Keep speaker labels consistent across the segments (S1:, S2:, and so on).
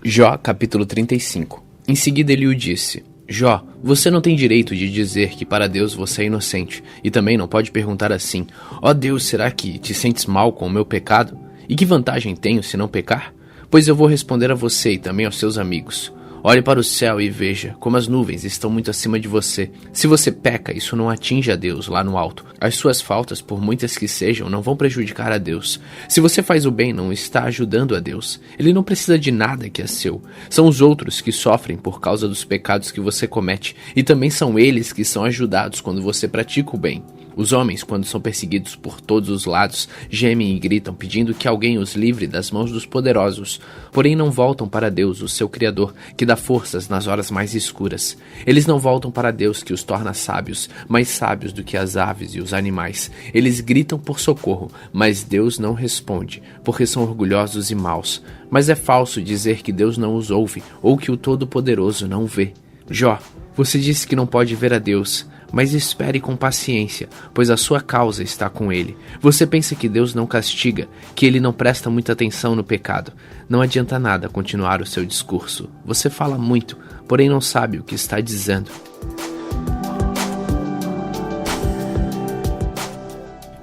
S1: Jó, capítulo 35. Em seguida Eliú disse: Jó, você não tem direito de dizer que para Deus você é inocente, e também não pode perguntar assim: ó Deus, será que te sentes mal com o meu pecado? E que vantagem tenho se não pecar? Pois eu vou responder a você e também aos seus amigos. Olhe para o céu e veja como as nuvens estão muito acima de você. Se você peca, isso não atinge a Deus lá no alto. As suas faltas, por muitas que sejam, não vão prejudicar a Deus. Se você faz o bem, não está ajudando a Deus. Ele não precisa de nada que é seu. São os outros que sofrem por causa dos pecados que você comete, e também são eles que são ajudados quando você pratica o bem. Os homens, quando são perseguidos por todos os lados, gemem e gritam, pedindo que alguém os livre das mãos dos poderosos. Porém não voltam para Deus, o seu Criador, que dá forças nas horas mais escuras. Eles não voltam para Deus, que os torna sábios, mais sábios do que as aves e os animais. Eles gritam por socorro, mas Deus não responde, porque são orgulhosos e maus. Mas é falso dizer que Deus não os ouve, ou que o Todo-Poderoso não vê. Jó, você disse que não pode ver a Deus, mas espere com paciência, pois a sua causa está com ele. Você pensa que Deus não castiga, que ele não presta muita atenção no pecado. Não adianta nada continuar o seu discurso. Você fala muito, porém não sabe o que está dizendo.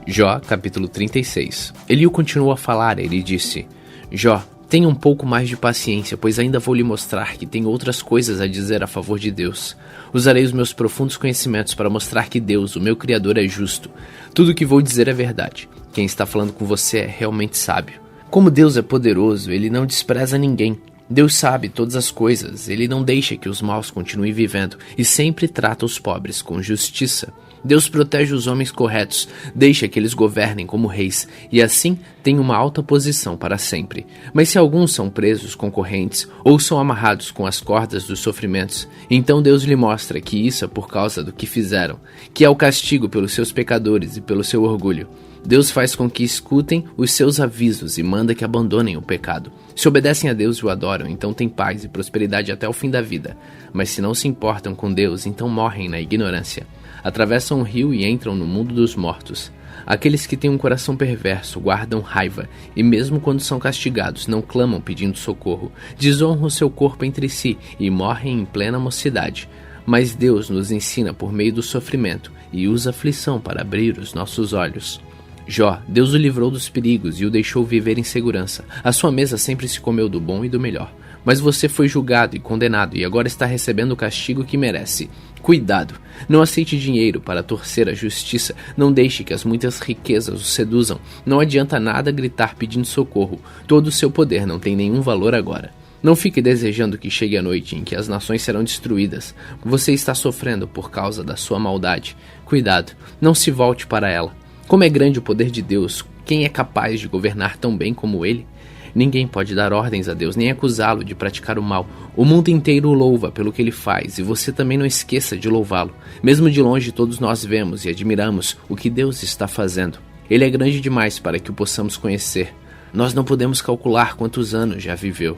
S1: Jó, capítulo 36. Eliú continuou a falar, ele disse: Jó, tenha um pouco mais de paciência, pois ainda vou lhe mostrar que tenho outras coisas a dizer a favor de Deus. Usarei os meus profundos conhecimentos para mostrar que Deus, o meu Criador, é justo. Tudo o que vou dizer é verdade. Quem está falando com você é realmente sábio. Como Deus é poderoso, ele não despreza ninguém. Deus sabe todas as coisas, ele não deixa que os maus continuem vivendo e sempre trata os pobres com justiça. Deus protege os homens corretos, deixa que eles governem como reis, e assim tem uma alta posição para sempre. Mas se alguns são presos com correntes, ou são amarrados com as cordas dos sofrimentos, então Deus lhe mostra que isso é por causa do que fizeram, que é o castigo pelos seus pecadores e pelo seu orgulho. Deus faz com que escutem os seus avisos e manda que abandonem o pecado. Se obedecem a Deus e o adoram, então têm paz e prosperidade até o fim da vida. Mas se não se importam com Deus, então morrem na ignorância. Atravessam o rio e entram no mundo dos mortos. Aqueles que têm um coração perverso guardam raiva, e mesmo quando são castigados, não clamam pedindo socorro. Desonram o seu corpo entre si e morrem em plena mocidade. Mas Deus nos ensina por meio do sofrimento e usa a aflição para abrir os nossos olhos. Jó, Deus o livrou dos perigos e o deixou viver em segurança. A sua mesa sempre se comeu do bom e do melhor. Mas você foi julgado e condenado e agora está recebendo o castigo que merece. Cuidado! Não aceite dinheiro para torcer a justiça. Não deixe que as muitas riquezas o seduzam. Não adianta nada gritar pedindo socorro. Todo o seu poder não tem nenhum valor agora. Não fique desejando que chegue a noite em que as nações serão destruídas. Você está sofrendo por causa da sua maldade. Cuidado! Não se volte para ela. Como é grande o poder de Deus, quem é capaz de governar tão bem como ele? Ninguém pode dar ordens a Deus, nem acusá-lo de praticar o mal. O mundo inteiro o louva pelo que ele faz, e você também não esqueça de louvá-lo. Mesmo de longe todos nós vemos e admiramos o que Deus está fazendo. Ele é grande demais para que o possamos conhecer. Nós não podemos calcular quantos anos já viveu.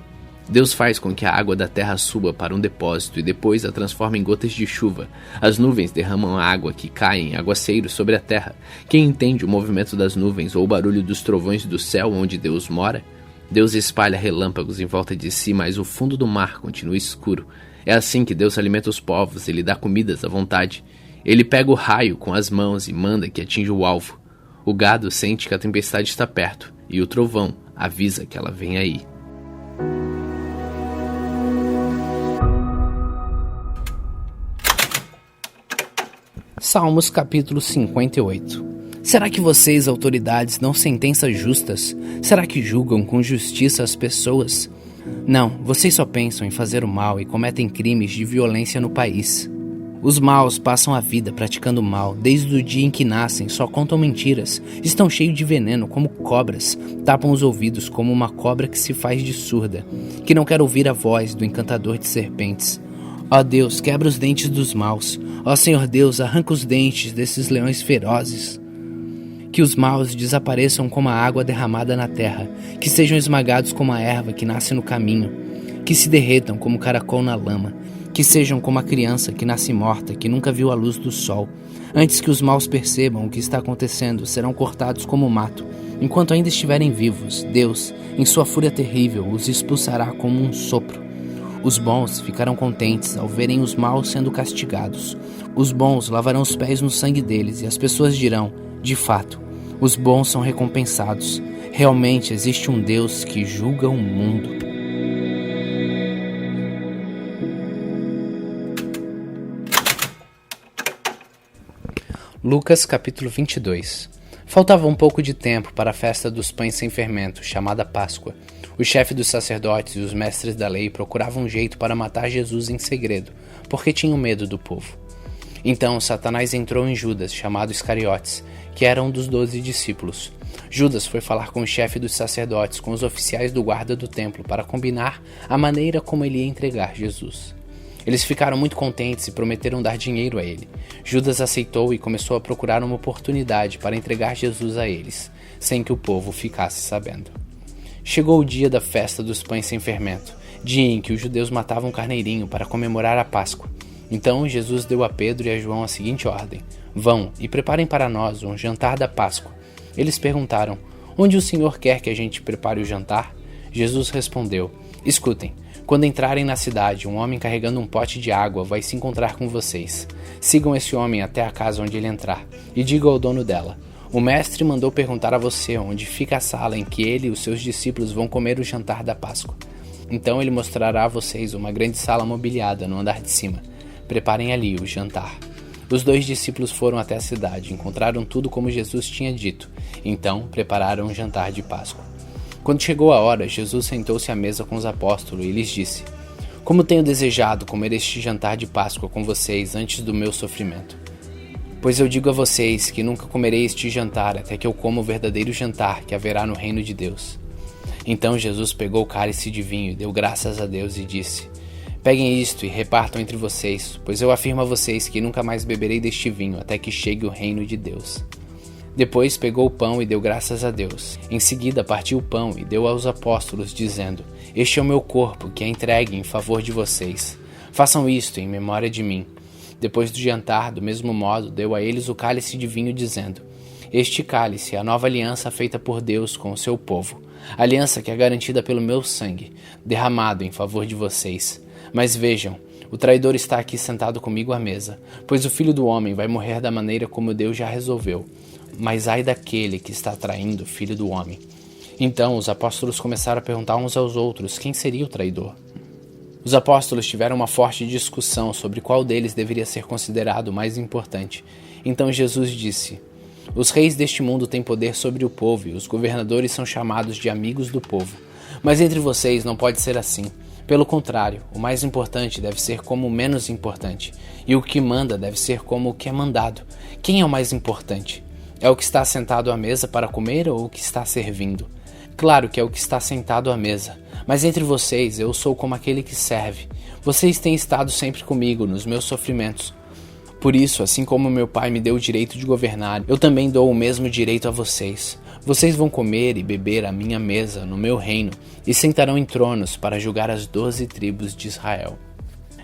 S1: Deus faz com que a água da terra suba para um depósito e depois a transforma em gotas de chuva. As nuvens derramam a água que cai em aguaceiros sobre a terra. Quem entende o movimento das nuvens ou o barulho dos trovões do céu onde Deus mora? Deus espalha relâmpagos em volta de si, mas o fundo do mar continua escuro. É assim que Deus alimenta os povos e lhe dá comidas à vontade. Ele pega o raio com as mãos e manda que atinja o alvo. O gado sente que a tempestade está perto e o trovão avisa que ela vem aí.
S2: Salmos capítulo 58. Será que vocês, autoridades, dão sentenças justas? Será que julgam com justiça as pessoas? Não, vocês só pensam em fazer o mal e cometem crimes de violência no país. Os maus passam a vida praticando mal, desde o dia em que nascem, só contam mentiras, estão cheios de veneno como cobras, tapam os ouvidos como uma cobra que se faz de surda, que não quer ouvir a voz do encantador de serpentes. Ó Deus, quebra os dentes dos maus. Ó Senhor Deus, arranca os dentes desses leões ferozes. Que os maus desapareçam como a água derramada na terra, que sejam esmagados como a erva que nasce no caminho, que se derretam como o caracol na lama, que sejam como a criança que nasce morta, que nunca viu a luz do sol. Antes que os maus percebam o que está acontecendo, serão cortados como o mato, Enquanto ainda estiverem vivos, Deus, em sua fúria terrível, os expulsará como um sopro. Os bons ficarão contentes ao verem os maus sendo castigados. Os bons lavarão os pés no sangue deles e as pessoas dirão, de fato, os bons são recompensados. Realmente existe um Deus que julga o mundo. Lucas capítulo 22. Faltava um pouco de tempo para a festa dos pães sem fermento, chamada Páscoa. O chefe dos sacerdotes e os mestres da lei procuravam um jeito para matar Jesus em segredo, porque tinham medo do povo. Então Satanás entrou em Judas, chamado Iscariotes, que era um dos 12 discípulos. Judas foi falar com o chefe dos sacerdotes, com os oficiais do guarda do templo, para combinar a maneira como ele ia entregar Jesus. Eles ficaram muito contentes e prometeram dar dinheiro a ele. Judas aceitou e começou a procurar uma oportunidade para entregar Jesus a eles, sem que o povo ficasse sabendo. Chegou o dia da festa dos pães sem fermento, dia em que os judeus matavam um carneirinho para comemorar a Páscoa. Então Jesus deu a Pedro e a João a seguinte ordem: vão e preparem para nós um jantar da Páscoa. Eles perguntaram: onde o Senhor quer que a gente prepare o jantar? Jesus respondeu: escutem. Quando entrarem na cidade, um homem carregando um pote de água vai se encontrar com vocês. Sigam esse homem até a casa onde ele entrar e digam ao dono dela: o mestre mandou perguntar a você onde fica a sala em que ele e os seus discípulos vão comer o jantar da Páscoa. Então ele mostrará a vocês uma grande sala mobiliada no andar de cima. Preparem ali o jantar. Os 2 discípulos foram até a cidade, encontraram tudo como Jesus tinha dito. Então prepararam um jantar de Páscoa. Quando chegou a hora, Jesus sentou-se à mesa com os apóstolos e lhes disse: como tenho desejado comer este jantar de Páscoa com vocês antes do meu sofrimento. Pois eu digo a vocês que nunca comerei este jantar até que eu coma o verdadeiro jantar que haverá no reino de Deus. Então Jesus pegou o cálice de vinho e deu graças a Deus e disse: peguem isto e repartam entre vocês, pois eu afirmo a vocês que nunca mais beberei deste vinho até que chegue o reino de Deus. Depois pegou o pão e deu graças a Deus. Em seguida partiu o pão e deu aos apóstolos, dizendo: este é o meu corpo, que é entregue em favor de vocês. Façam isto em memória de mim. Depois do jantar, do mesmo modo, deu a eles o cálice de vinho, dizendo: este cálice é a nova aliança feita por Deus com o seu povo, aliança que é garantida pelo meu sangue, derramado em favor de vocês. Mas vejam, o traidor está aqui sentado comigo à mesa, pois o Filho do Homem vai morrer da maneira como Deus já resolveu. Mas ai daquele que está traindo o Filho do Homem. Então os apóstolos começaram a perguntar uns aos outros quem seria o traidor. Os apóstolos tiveram uma forte discussão sobre qual deles deveria ser considerado o mais importante. Então Jesus disse: os reis deste mundo têm poder sobre o povo e os governadores são chamados de amigos do povo. Mas entre vocês não pode ser assim. Pelo contrário, o mais importante deve ser como o menos importante, e o que manda deve ser como o que é mandado. Quem é o mais importante? É o que está sentado à mesa para comer ou o que está servindo? Claro que é o que está sentado à mesa, mas entre vocês eu sou como aquele que serve. Vocês têm estado sempre comigo nos meus sofrimentos. Por isso, assim como meu pai me deu o direito de governar, eu também dou o mesmo direito a vocês. Vocês vão comer e beber à minha mesa no meu reino e sentarão em tronos para julgar as 12 tribos de Israel.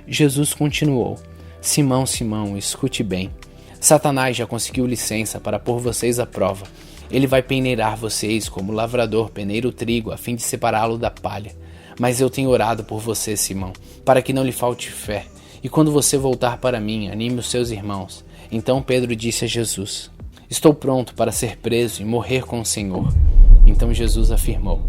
S2: Jesus continuou: Simão, Simão, escute bem. Satanás já conseguiu licença para pôr vocês à prova. Ele vai peneirar vocês como o lavrador peneira o trigo a fim de separá-lo da palha. Mas eu tenho orado por você, Simão, para que não lhe falte fé. E quando você voltar para mim, anime os seus irmãos. Então Pedro disse a Jesus: estou pronto para ser preso e morrer com o Senhor. Então Jesus afirmou: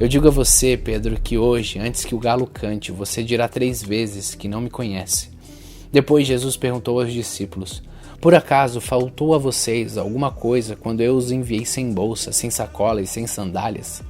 S2: eu digo a você, Pedro, que hoje, antes que o galo cante, você dirá 3 vezes que não me conhece. Depois Jesus perguntou aos discípulos: por acaso faltou a vocês alguma coisa quando eu os enviei sem bolsa, sem sacola e sem sandálias?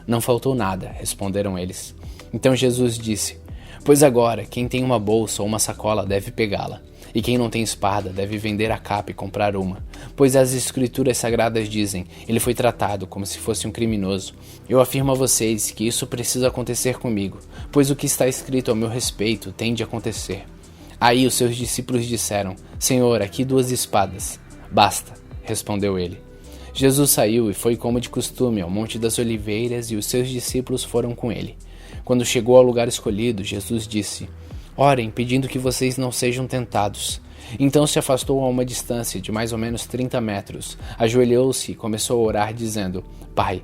S2: Não faltou nada, responderam eles. Então Jesus disse: pois agora, quem tem uma bolsa ou uma sacola deve pegá-la, e quem não tem espada deve vender a capa e comprar uma. Pois as escrituras sagradas dizem: ele foi tratado como se fosse um criminoso. Eu afirmo a vocês que isso precisa acontecer comigo, pois o que está escrito ao meu respeito tem de acontecer. Aí os seus discípulos disseram: Senhor, aqui 2 espadas. Basta, respondeu ele. Jesus saiu e foi como de costume ao Monte das Oliveiras e os seus discípulos foram com ele. Quando chegou ao lugar escolhido, Jesus disse: orem, pedindo que vocês não sejam tentados. Então se afastou a uma distância de mais ou menos 30 metros, ajoelhou-se e começou a orar dizendo: Pai,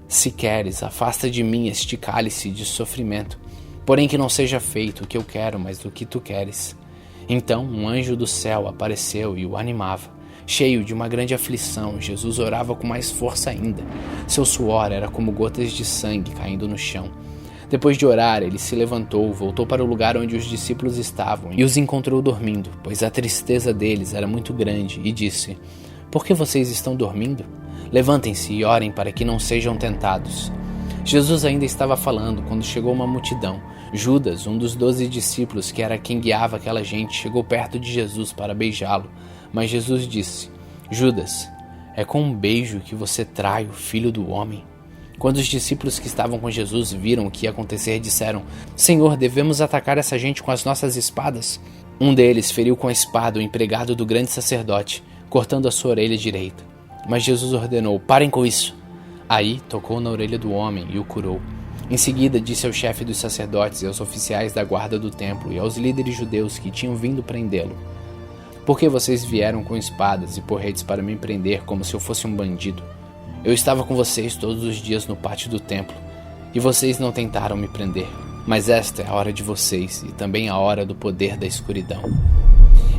S2: se queres, afasta de mim este cálice de sofrimento, porém que não seja feito o que eu quero, mas o que tu queres. Então um anjo do céu apareceu e o animava. Cheio de uma grande aflição, Jesus orava com mais força ainda. Seu suor era como gotas de sangue caindo no chão. Depois de orar, ele se levantou, voltou para o lugar onde os discípulos estavam e os encontrou dormindo, pois a tristeza deles era muito grande, e disse: Por que vocês estão dormindo? Levantem-se e orem para que não sejam tentados. Jesus ainda estava falando quando chegou uma multidão. Judas, um dos 12 discípulos, que era quem guiava aquela gente, chegou perto de Jesus para beijá-lo. Mas Jesus disse: Judas, é com um beijo que você trai o Filho do Homem? Quando os discípulos que estavam com Jesus viram o que ia acontecer, disseram: Senhor, devemos atacar essa gente com as nossas espadas? Um deles feriu com a espada o empregado do grande sacerdote, cortando a sua orelha direita. Mas Jesus ordenou: Parem com isso. Aí tocou na orelha do homem e o curou. Em seguida disse ao chefe dos sacerdotes e aos oficiais da guarda do templo e aos líderes judeus que tinham vindo prendê-lo: Por que vocês vieram com espadas e porretes para me prender como se eu fosse um bandido? Eu estava com vocês todos os dias no pátio do templo, e vocês não tentaram me prender. Mas esta é a hora de vocês, e também a hora do poder da escuridão.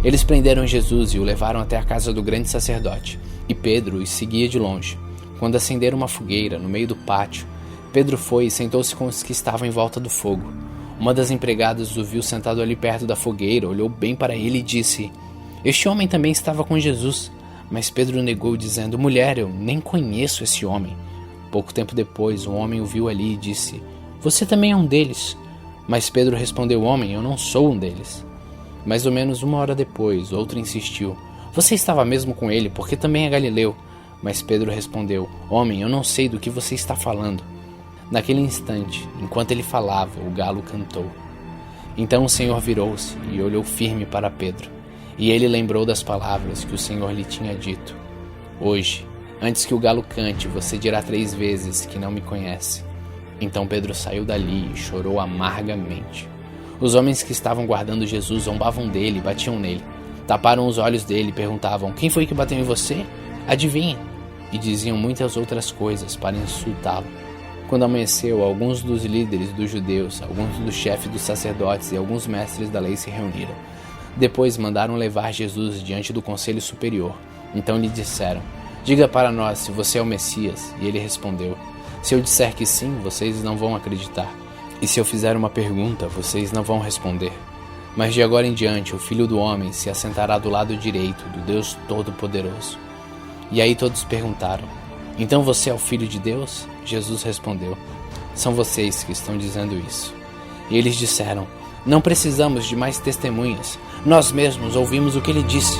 S2: Eles prenderam Jesus e o levaram até a casa do grande sacerdote, e Pedro os seguia de longe. Quando acenderam uma fogueira no meio do pátio, Pedro foi e sentou-se com os que estavam em volta do fogo. Uma das empregadas o viu sentado ali perto da fogueira, olhou bem para ele e disse: Este homem também estava com Jesus. Mas Pedro negou, dizendo: Mulher, eu nem conheço esse homem. Pouco tempo depois, um homem o viu ali e disse: Você também é um deles. Mas Pedro respondeu: Homem, eu não sou um deles. Mais ou menos 1 hora depois, outro insistiu: Você estava mesmo com ele, porque também é galileu. Mas Pedro respondeu: Homem, eu não sei do que você está falando. Naquele instante, enquanto ele falava, o galo cantou. Então o Senhor virou-se e olhou firme para Pedro. E ele lembrou das palavras que o Senhor lhe tinha dito: Hoje, antes que o galo cante, você dirá 3 vezes que não me conhece. Então Pedro saiu dali e chorou amargamente. Os homens que estavam guardando Jesus zombavam dele e batiam nele. Taparam os olhos dele e perguntavam: Quem foi que bateu em você? Adivinha? E diziam muitas outras coisas para insultá-lo. Quando amanheceu, alguns dos líderes dos judeus, alguns dos chefes dos sacerdotes e alguns mestres da lei se reuniram. Depois mandaram levar Jesus diante do conselho superior. Então lhe disseram: Diga para nós se você é o Messias. E ele respondeu: Se eu disser que sim, vocês não vão acreditar. E se eu fizer uma pergunta, vocês não vão responder. Mas de agora em diante o Filho do Homem se assentará do lado direito do Deus Todo-Poderoso. E aí todos perguntaram: Então você é o Filho de Deus? Jesus respondeu: São vocês que estão dizendo isso. E eles disseram: Não precisamos de mais testemunhas. Nós mesmos ouvimos o que ele disse.